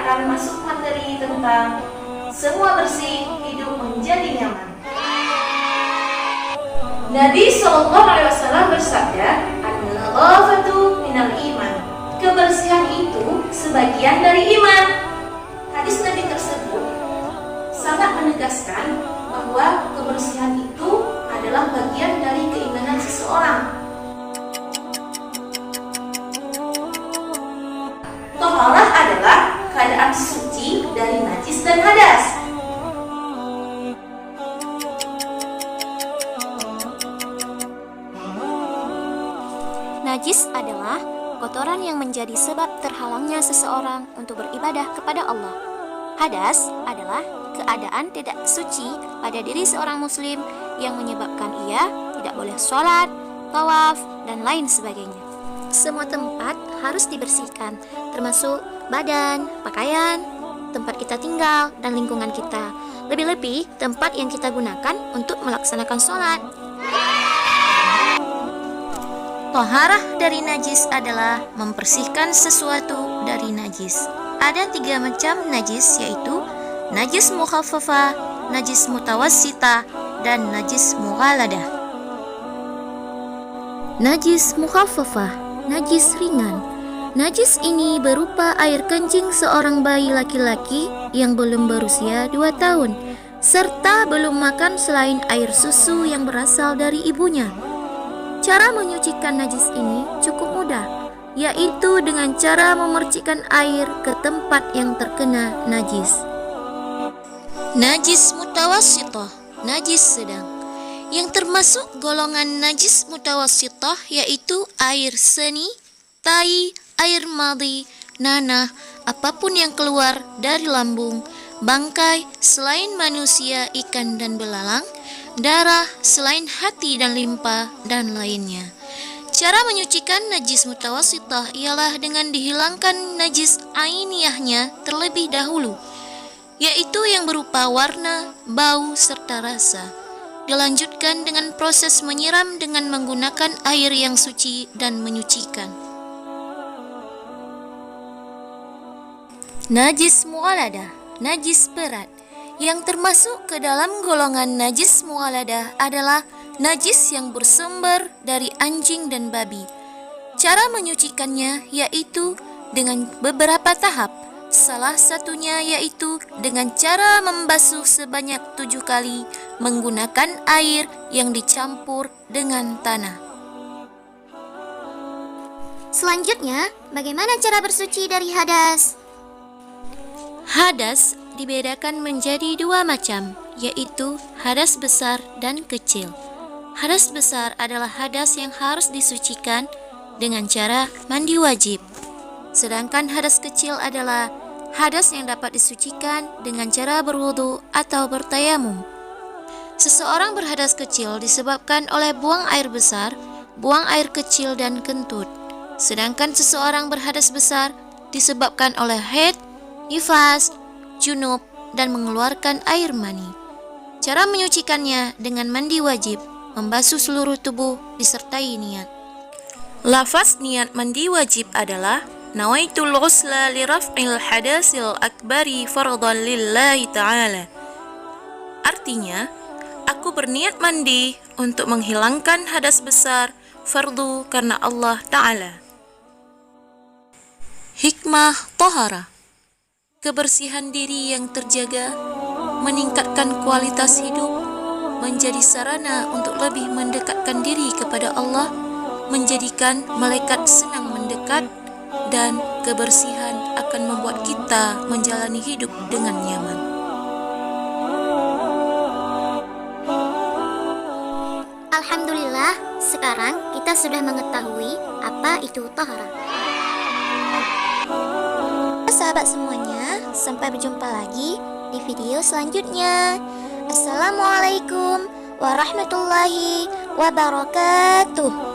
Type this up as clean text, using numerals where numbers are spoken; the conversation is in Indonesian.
akan masuk materi tentang semua bersih, hidup menjadi nyaman. Nabi SAW bersabda, "An-nadhafatu minal iman." Kebersihan itu sebagian dari iman. Hadis Nabi tersebut sangat menegaskan bahwa kebersihan itu adalah bagian dari keimanan seseorang. Thaharah adalah keadaan suci dari najis dan hadas. Najis adalah kotoran yang menjadi sebab terhalangnya seseorang untuk beribadah kepada Allah. Hadas adalah keadaan tidak suci pada diri seorang muslim yang menyebabkan ia tidak boleh sholat, tawaf, dan lain sebagainya. Semua tempat harus dibersihkan, termasuk badan, pakaian, tempat kita tinggal, dan lingkungan kita. Lebih-lebih tempat yang kita gunakan untuk melaksanakan sholat. Thaharah dari najis adalah membersihkan sesuatu dari najis. Ada 3 macam najis, yaitu najis mukhaffafah, najis mutawassitah, dan najis mughalladah. Najis mukhaffafah, najis ringan. Najis ini berupa air kencing seorang bayi laki-laki yang belum berusia 2 tahun, serta belum makan selain air susu yang berasal dari ibunya. Cara menyucikan najis ini cukup mudah, yaitu dengan cara memercikkan air ke tempat yang terkena najis. Najis mutawassithah, najis sedang. Yang termasuk golongan najis mutawassithah yaitu air seni, tai, air madhi, nanah, apapun yang keluar dari lambung, bangkai selain manusia, ikan dan belalang, darah selain hati dan limpa, dan lainnya. Cara menyucikan najis mutawassithah ialah dengan dihilangkan najis ainiyahnya terlebih dahulu, yaitu yang berupa warna, bau, serta rasa. Dilanjutkan dengan proses menyiram dengan menggunakan air yang suci dan menyucikan. Najis mughalladah, najis berat. Yang termasuk ke dalam golongan najis mughalladah adalah najis yang bersumber dari anjing dan babi. Cara menyucikannya yaitu dengan beberapa tahap. Salah satunya yaitu dengan cara membasuh sebanyak 7 kali menggunakan air yang dicampur dengan tanah. Selanjutnya, bagaimana cara bersuci dari hadas? Hadas dibedakan menjadi 2 macam, yaitu hadas besar dan kecil. Hadas besar adalah hadas yang harus disucikan dengan cara mandi wajib. Sedangkan hadas kecil adalah hadas yang dapat disucikan dengan cara berwudu atau bertayamum. Seseorang berhadas kecil disebabkan oleh buang air besar, buang air kecil dan kentut. Sedangkan seseorang berhadas besar disebabkan oleh haid, nifas, junub, dan mengeluarkan air mani. Cara menyucikannya dengan mandi wajib, membasuh seluruh tubuh disertai niat. Lafaz niat mandi wajib adalah nawaitul ghusla li raf'il hadasil akbari fardhan lillahi ta'ala. Artinya, aku berniat mandi untuk menghilangkan hadas besar fardu karena Allah Ta'ala. Hikmah Thaharah, kebersihan diri yang terjaga, meningkatkan kualitas hidup, menjadi sarana untuk lebih mendekatkan diri kepada Allah, menjadikan malaikat senang mendekat, dan kebersihan akan membuat kita menjalani hidup dengan nyaman. Alhamdulillah, sekarang kita sudah mengetahui apa itu taharah. Sahabat semuanya, sampai berjumpa lagi di video selanjutnya. Assalamualaikum warahmatullahi wabarakatuh.